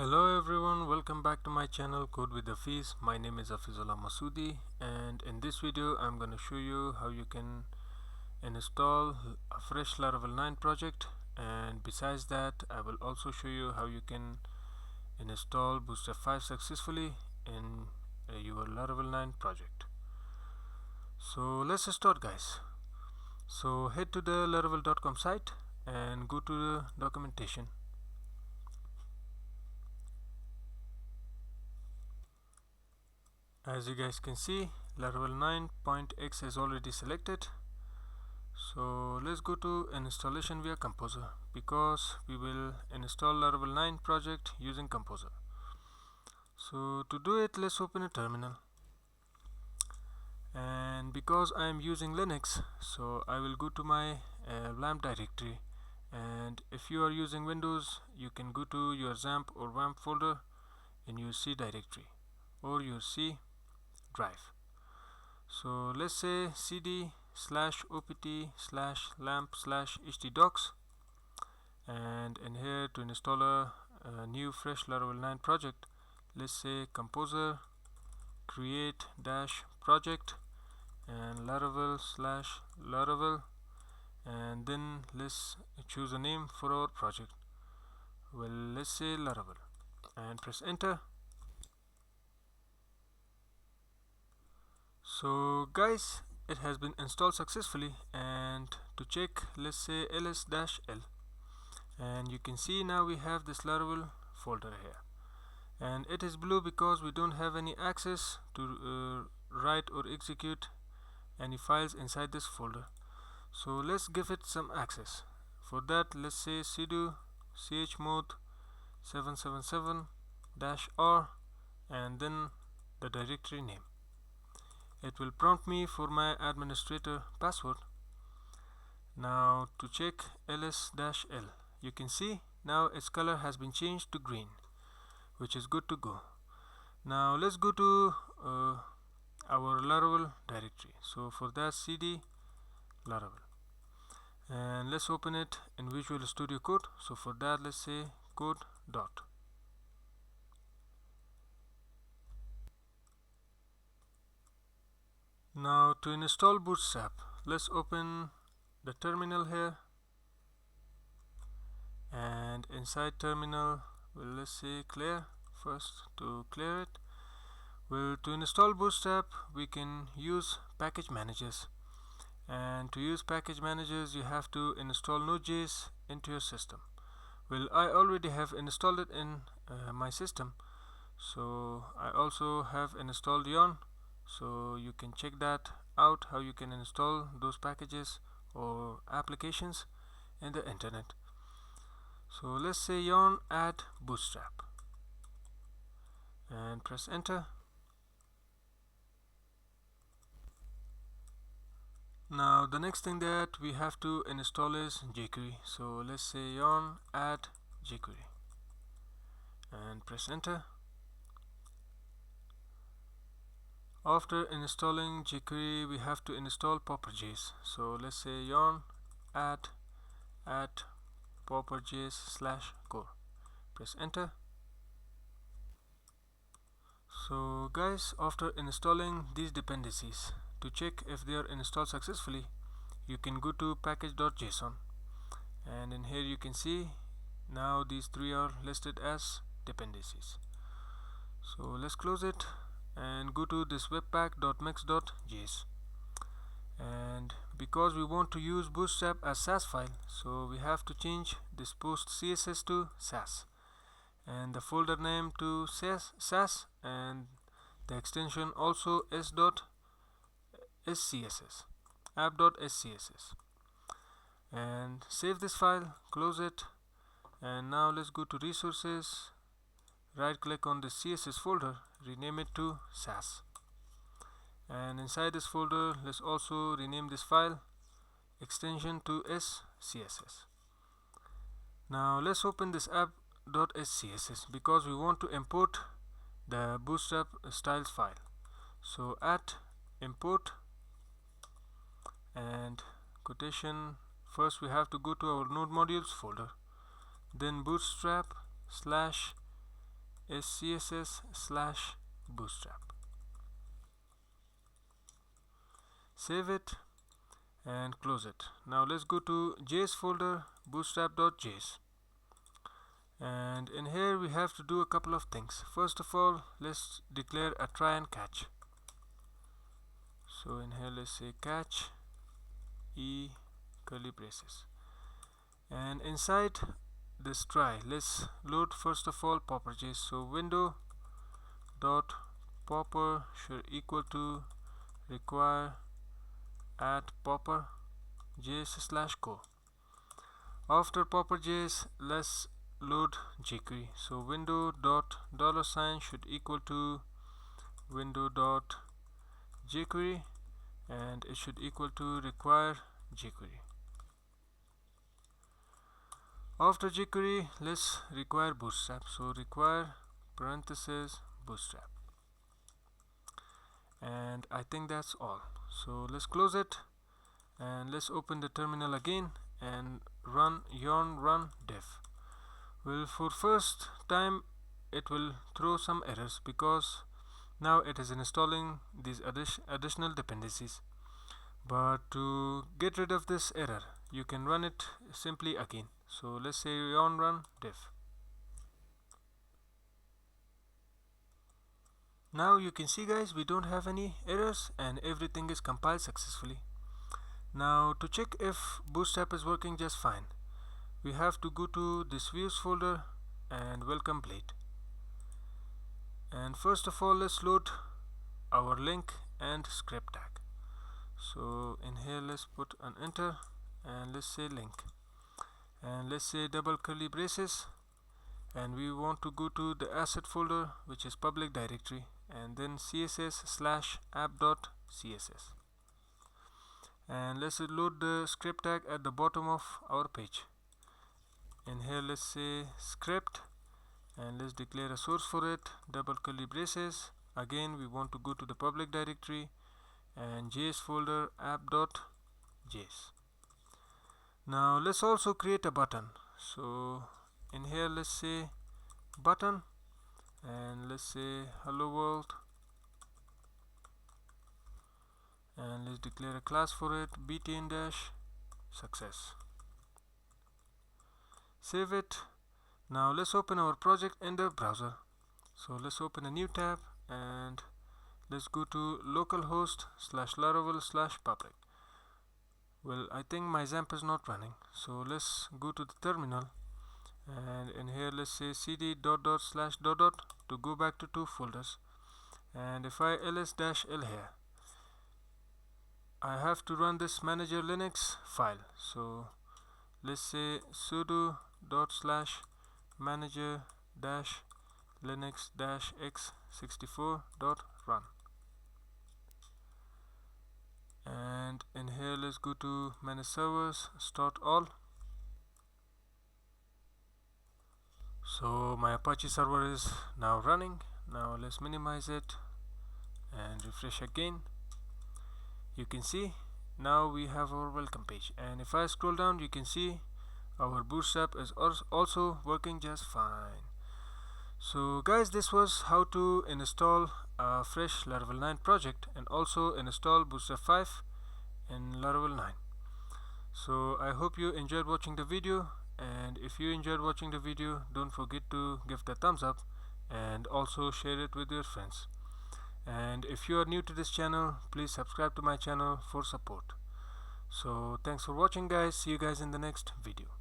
Hello everyone, welcome back to my channel Code with Hafiz. My name is Hafizullah Masoudi, and in this video I'm going to show you how you can install a fresh Laravel 9 project, and besides that I will also show you how you can install Bootstrap 5 successfully in your Laravel 9 project. So let's start, guys. So head to the laravel.com site and go to the documentation. As you guys can see, Laravel 9.x is already selected. So let's go to installation via Composer, because we will install Laravel 9 project using Composer. So to do it, let's open a terminal. And because I am using Linux, so I will go to my LAMP directory. And if you are using Windows, you can go to your XAMPP or WAMP folder in your C directory or your C drive. So let's say cd/opt/lamp/htdocs, and in here, to install a new fresh Laravel 9 project, let's say composer create dash project and Laravel/Laravel, and then let's choose a name for our project. Well, let's say Laravel, and press enter. So guys, it has been installed successfully, and to check, let's say ls-l, and you can see now we have this Laravel folder here, and it is blue because we don't have any access to write or execute any files inside this folder. So let's give it some access. For that, let's say sudo chmod 777-r and then the directory name. It will prompt me for my administrator password. Now to check ls-l, you can see now its color has been changed to green, which is good to go. Now let's go to our Laravel directory. So for that, cd Laravel, and let's open it in Visual Studio Code. So for that, let's say code dot. Now to install Bootstrap, let's open the terminal here, and inside terminal, well, let's say clear first to clear it. Well, to install Bootstrap, we can use package managers, and to use package managers you have to install Node.js into your system. Well, I already have installed it in my system, so I also have installed Yarn. So you can check that out, how you can install those packages or applications in the internet. So let's say yarn add bootstrap and press enter. Now the next thing that we have to install is jQuery. So let's say yarn add jQuery and press enter. After installing jQuery, we have to install Popperjs. So let's say yarn add Popperjs/core. Press enter. So guys, after installing these dependencies, to check if they are installed successfully, you can go to package.json, and in here you can see now these three are listed as dependencies. So let's close it and go to this webpack.mix.js, and because we want to use Bootstrap as SAS file, so we have to change this post CSS to SAS, and the folder name to SAS, and the extension also s.scss, app.scss, and save this file, close it, and now let's go to resources, right click on the CSS folder, rename it to SAS, and inside this folder let's also rename this file extension to scss. Now let's open this app.scss because we want to import the Bootstrap styles file. So at import and quotation, first we have to go to our node modules folder, then bootstrap slash is css/bootstrap. Save it and close it. Now let's go to JS folder, bootstrap.js, and in here we have to do a couple of things. First of all, let's declare a try and catch. So in here let's say catch e curly braces, and inside this try let's load first of all Popperjs. So window dot popper should equal to require at popperjs/co. After Popperjs, let's load jQuery. So window dot $sign should equal to window dot jQuery, and it should equal to require jQuery. After jQuery, let's require Bootstrap. So require parenthesis Bootstrap, and I think that's all. So let's close it and let's open the terminal again and run yarn run diff. Well, for first time it will throw some errors because now it is installing these additional dependencies. But to get rid of this error, you can run it simply again. So let's say yarn run diff. Now you can see, guys, we don't have any errors and everything is compiled successfully. Now to check if Bootstrap is working just fine, we have to go to this views folder and welcome blade. And first of all, let's load our link and script tag. So in here let's put an enter and let's say link, and let's say double curly braces, and we want to go to the asset folder, which is public directory, and then css/app.css, and let's load the script tag at the bottom of our page. In here let's say script, and let's declare a source for it, double curly braces. Again we want to go to the public directory and JS folder app.js. Now let's also create a button. So in here let's say button, and let's say hello world, and let's declare a class for it, btn-success. Save it. Now let's open our project in the browser. So let's open a new tab and let's go to localhost/laravel/public. Well, I think my XAMPP is not running, so let's go to the terminal, and in here let's say cd // to go back to two folders, and if I ls-l here, I have to run this manager Linux file. So let's say sudo /manager-linux-x64.run, and in here let's go to manage servers, start all. So my Apache server is now running. Now let's minimize it and refresh again. You can see now we have our welcome page, and if I scroll down you can see our Bootstrap is also working just fine. So guys, this was how to install a fresh Laravel 9 project and also install Bootstrap 5 in Laravel 9. So I hope you enjoyed watching the video, and if you enjoyed watching the video, don't forget to give the thumbs up and also share it with your friends. And if you are new to this channel, please subscribe to my channel for support. So thanks for watching, guys. See you guys in the next video.